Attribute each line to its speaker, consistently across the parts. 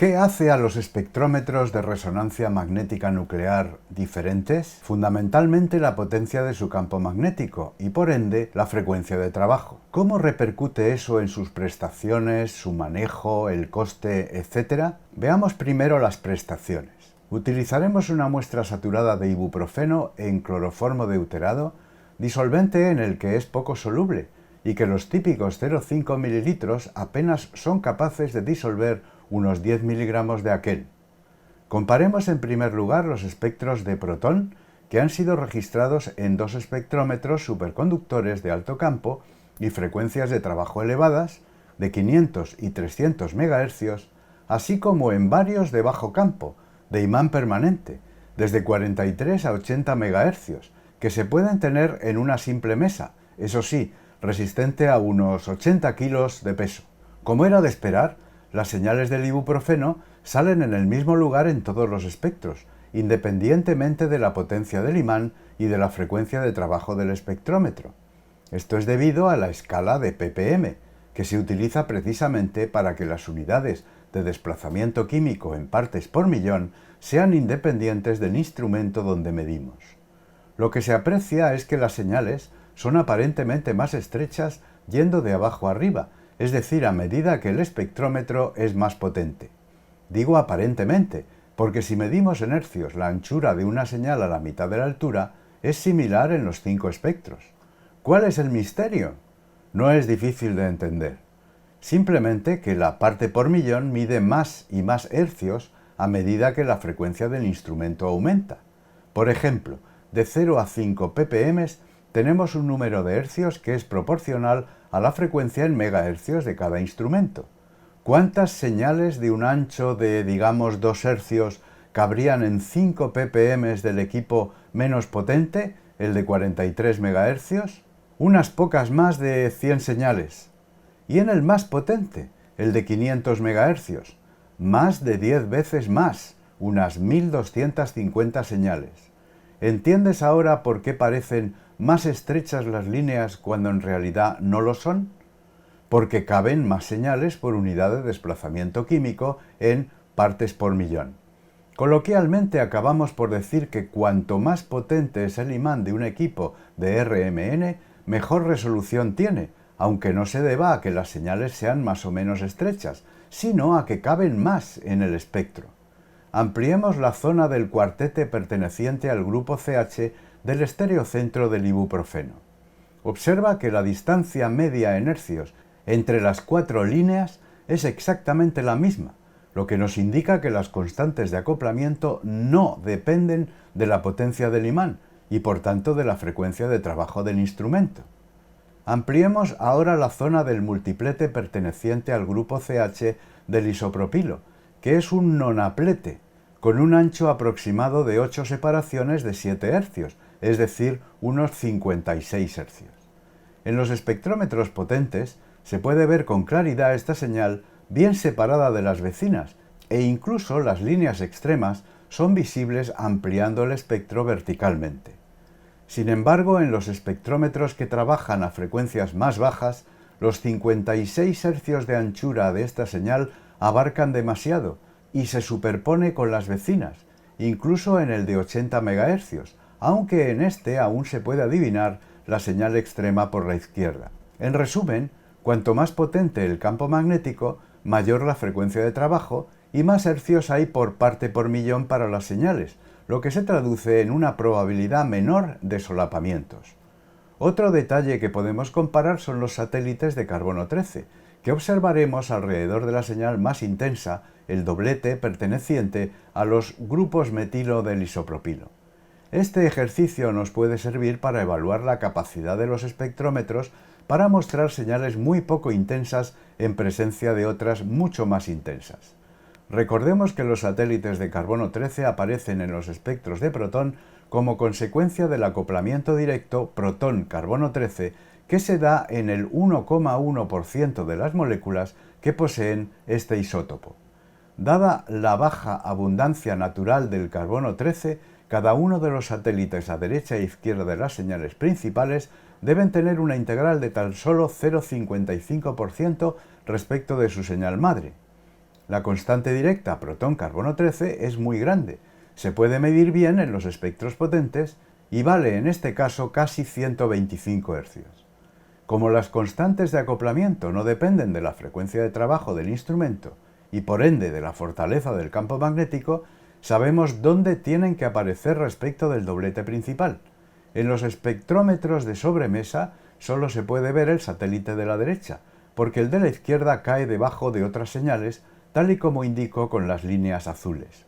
Speaker 1: ¿Qué hace a los espectrómetros de resonancia magnética nuclear diferentes? Fundamentalmente la potencia de su campo magnético y por ende la frecuencia de trabajo. ¿Cómo repercute eso en sus prestaciones, su manejo, el coste, etcétera? Veamos primero las prestaciones. Utilizaremos una muestra saturada de ibuprofeno en cloroformo deuterado, disolvente en el que es poco soluble y que los típicos 0,5 ml apenas son capaces de disolver unos 10 miligramos de aquel. Comparemos en primer lugar los espectros de protón que han sido registrados en dos espectrómetros superconductores de alto campo y frecuencias de trabajo elevadas de 500 y 300 MHz, así como en varios de bajo campo, de imán permanente, desde 43 a 80 MHz, que se pueden tener en una simple mesa, eso sí, resistente a unos 80 kilos de peso. Como era de esperar, las señales del ibuprofeno salen en el mismo lugar en todos los espectros, independientemente de la potencia del imán y de la frecuencia de trabajo del espectrómetro. Esto es debido a la escala de ppm, que se utiliza precisamente para que las unidades de desplazamiento químico en partes por millón sean independientes del instrumento donde medimos. Lo que se aprecia es que las señales son aparentemente más estrechas yendo de abajo arriba, es decir, a medida que el espectrómetro es más potente. Digo aparentemente, porque si medimos en hercios la anchura de una señal a la mitad de la altura, es similar en los 5 espectros. ¿Cuál es el misterio? No es difícil de entender. Simplemente que la parte por millón mide más y más hercios a medida que la frecuencia del instrumento aumenta. Por ejemplo, de 0 a 5 ppm tenemos un número de hercios que es proporcional a la frecuencia en megahercios de cada instrumento. ¿Cuántas señales de un ancho de, digamos, 2 hercios cabrían en 5 ppm del equipo menos potente, el de 43 MHz? Unas pocas más de 100 señales. Y en el más potente, el de 500 MHz, más de 10 veces más, unas 1250 señales. ¿Entiendes ahora por qué parecen más estrechas las líneas cuando en realidad no lo son? Porque caben más señales por unidad de desplazamiento químico en partes por millón. Coloquialmente acabamos por decir que cuanto más potente es el imán de un equipo de RMN, mejor resolución tiene, aunque no se deba a que las señales sean más o menos estrechas, sino a que caben más en el espectro. Ampliemos la zona del cuartete perteneciente al grupo CH del estereocentro del ibuprofeno. Observa que la distancia media en hercios entre las 4 líneas es exactamente la misma, lo que nos indica que las constantes de acoplamiento no dependen de la potencia del imán y por tanto de la frecuencia de trabajo del instrumento. Ampliemos ahora la zona del multiplete perteneciente al grupo CH del isopropilo, que es un nonaplete, con un ancho aproximado de 8 separaciones de 7 hercios, es decir, unos 56 hercios. En los espectrómetros potentes se puede ver con claridad esta señal bien separada de las vecinas, e incluso las líneas extremas son visibles ampliando el espectro verticalmente. Sin embargo, en los espectrómetros que trabajan a frecuencias más bajas, los 56 hercios de anchura de esta señal abarcan demasiado y se superpone con las vecinas, incluso en el de 80 MHz, aunque en este aún se puede adivinar la señal extrema por la izquierda. En resumen, cuanto más potente el campo magnético, mayor la frecuencia de trabajo y más hercios hay por parte por millón para las señales, lo que se traduce en una probabilidad menor de solapamientos. Otro detalle que podemos comparar son los satélites de carbono 13, que observaremos alrededor de la señal más intensa, el doblete perteneciente a los grupos metilo del isopropilo. Este ejercicio nos puede servir para evaluar la capacidad de los espectrómetros para mostrar señales muy poco intensas en presencia de otras mucho más intensas. Recordemos que los satélites de carbono 13 aparecen en los espectros de protón como consecuencia del acoplamiento directo protón-carbono 13 que se da en el 1,1% de las moléculas que poseen este isótopo. Dada la baja abundancia natural del carbono 13, cada uno de los satélites a derecha e izquierda de las señales principales deben tener una integral de tan solo 0,55% respecto de su señal madre. La constante directa protón-carbono 13 es muy grande, se puede medir bien en los espectros potentes y vale en este caso casi 125 Hz. Como las constantes de acoplamiento no dependen de la frecuencia de trabajo del instrumento y por ende de la fortaleza del campo magnético, sabemos dónde tienen que aparecer respecto del doblete principal. En los espectrómetros de sobremesa solo se puede ver el satélite de la derecha, porque el de la izquierda cae debajo de otras señales, tal y como indico con las líneas azules.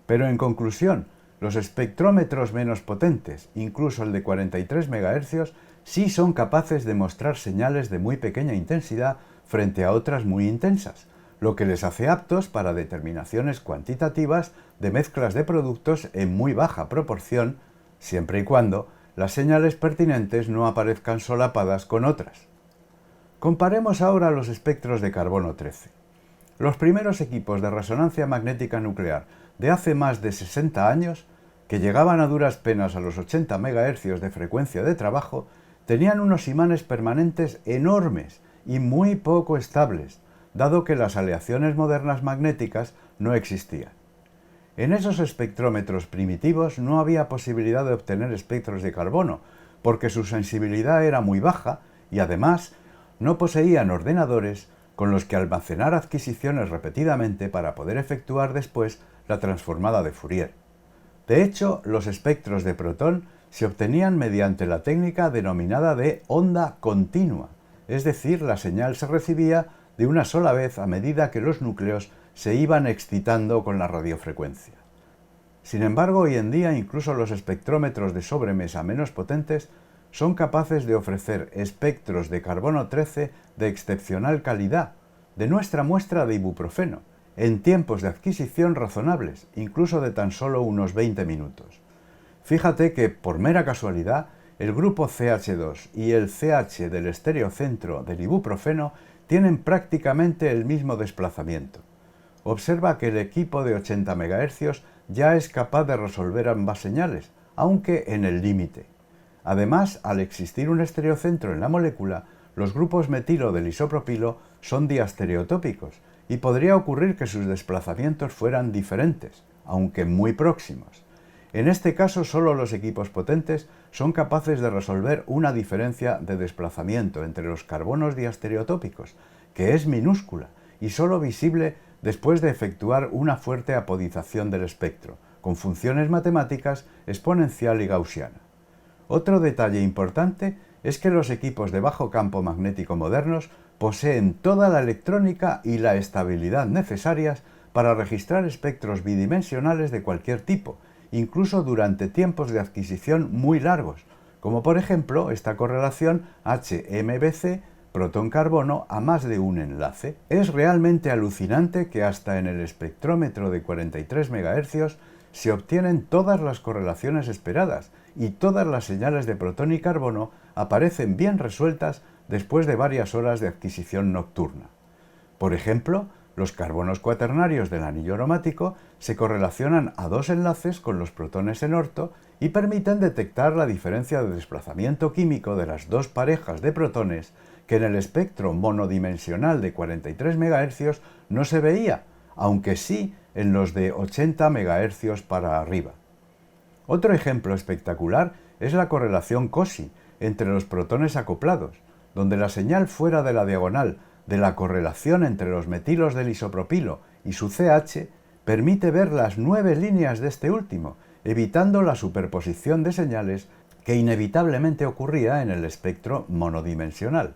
Speaker 1: Pero en conclusión, los espectrómetros menos potentes, incluso el de 43 MHz, sí son capaces de mostrar señales de muy pequeña intensidad frente a otras muy intensas, lo que les hace aptos para determinaciones cuantitativas de mezclas de productos en muy baja proporción, siempre y cuando las señales pertinentes no aparezcan solapadas con otras. Comparemos ahora los espectros de carbono 13. Los primeros equipos de resonancia magnética nuclear de hace más de 60 años, que llegaban a duras penas a los 80 MHz de frecuencia de trabajo, tenían unos imanes permanentes enormes y muy poco estables, dado que las aleaciones modernas magnéticas no existían. En esos espectrómetros primitivos no había posibilidad de obtener espectros de carbono, porque su sensibilidad era muy baja y además no poseían ordenadores con los que almacenar adquisiciones repetidamente para poder efectuar después la transformada de Fourier. De hecho, los espectros de protón se obtenían mediante la técnica denominada de onda continua, es decir, la señal se recibía de una sola vez a medida que los núcleos se iban excitando con la radiofrecuencia. Sin embargo, hoy en día incluso los espectrómetros de sobremesa menos potentes son capaces de ofrecer espectros de carbono 13 de excepcional calidad, de nuestra muestra de ibuprofeno, en tiempos de adquisición razonables, incluso de tan solo unos 20 minutos. Fíjate que, por mera casualidad, el grupo CH2 y el CH del estereocentro del ibuprofeno tienen prácticamente el mismo desplazamiento. Observa que el equipo de 80 MHz ya es capaz de resolver ambas señales, aunque en el límite. Además, al existir un estereocentro en la molécula, los grupos metilo del isopropilo son diastereotópicos y podría ocurrir que sus desplazamientos fueran diferentes, aunque muy próximos. En este caso, solo los equipos potentes son capaces de resolver una diferencia de desplazamiento entre los carbonos diastereotópicos, que es minúscula y solo visible después de efectuar una fuerte apodización del espectro, con funciones matemáticas exponencial y gaussiana. Otro detalle importante es que los equipos de bajo campo magnético modernos poseen toda la electrónica y la estabilidad necesarias para registrar espectros bidimensionales de cualquier tipo, incluso durante tiempos de adquisición muy largos, como por ejemplo esta correlación HMBC protón-carbono a más de un enlace. Es realmente alucinante que hasta en el espectrómetro de 43 MHz se obtienen todas las correlaciones esperadas y todas las señales de protón y carbono aparecen bien resueltas después de varias horas de adquisición nocturna. Por ejemplo, los carbonos cuaternarios del anillo aromático se correlacionan a dos enlaces con los protones en orto y permiten detectar la diferencia de desplazamiento químico de las dos parejas de protones que en el espectro monodimensional de 43 MHz no se veía, aunque sí en los de 80 MHz para arriba. Otro ejemplo espectacular es la correlación Cauchy entre los protones acoplados, donde la señal fuera de la diagonal de la correlación entre los metilos del isopropilo y su CH permite ver las 9 líneas de este último, evitando la superposición de señales que inevitablemente ocurría en el espectro monodimensional.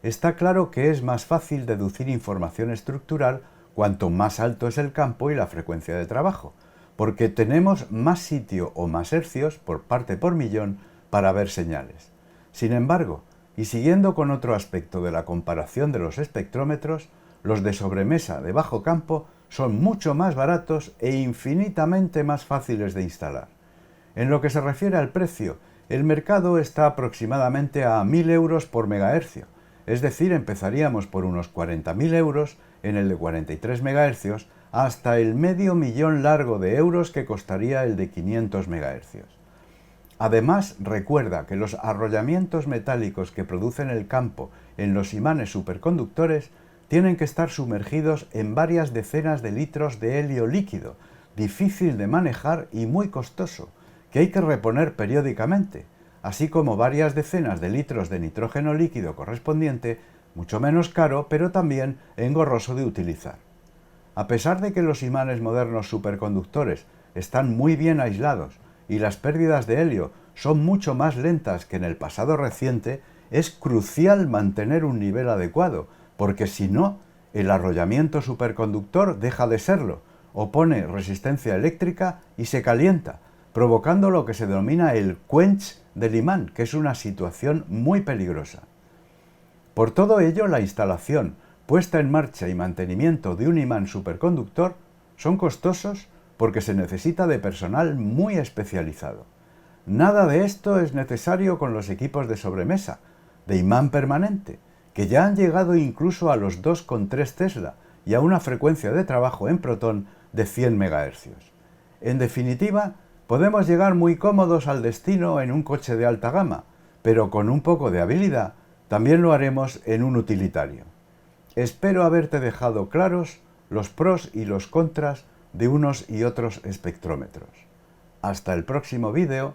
Speaker 1: Está claro que es más fácil deducir información estructural cuanto más alto es el campo y la frecuencia de trabajo, porque tenemos más sitio o más hercios por parte por millón para ver señales. Sin embargo, y siguiendo con otro aspecto de la comparación de los espectrómetros, los de sobremesa de bajo campo son mucho más baratos e infinitamente más fáciles de instalar. En lo que se refiere al precio, el mercado está aproximadamente a 1.000 euros por megahercio, es decir, empezaríamos por unos 40.000 euros en el de 43 MHz hasta el medio millón largo de euros que costaría el de 500 MHz. Además, recuerda que los arrollamientos metálicos que producen el campo en los imanes superconductores tienen que estar sumergidos en varias decenas de litros de helio líquido, difícil de manejar y muy costoso, que hay que reponer periódicamente, así como varias decenas de litros de nitrógeno líquido correspondiente, mucho menos caro, pero también engorroso de utilizar. A pesar de que los imanes modernos superconductores están muy bien aislados y las pérdidas de helio son mucho más lentas que en el pasado reciente, es crucial mantener un nivel adecuado, porque si no, el arrollamiento superconductor deja de serlo, opone resistencia eléctrica y se calienta, provocando lo que se denomina el quench del imán, que es una situación muy peligrosa. Por todo ello, la instalación, puesta en marcha y mantenimiento de un imán superconductor son costosos porque se necesita de personal muy especializado. Nada de esto es necesario con los equipos de sobremesa, de imán permanente, que ya han llegado incluso a los 2,3 Tesla y a una frecuencia de trabajo en protón de 100 MHz. En definitiva, podemos llegar muy cómodos al destino en un coche de alta gama, pero con un poco de habilidad también lo haremos en un utilitario. Espero haberte dejado claros los pros y los contras de unos y otros espectrómetros. Hasta el próximo vídeo.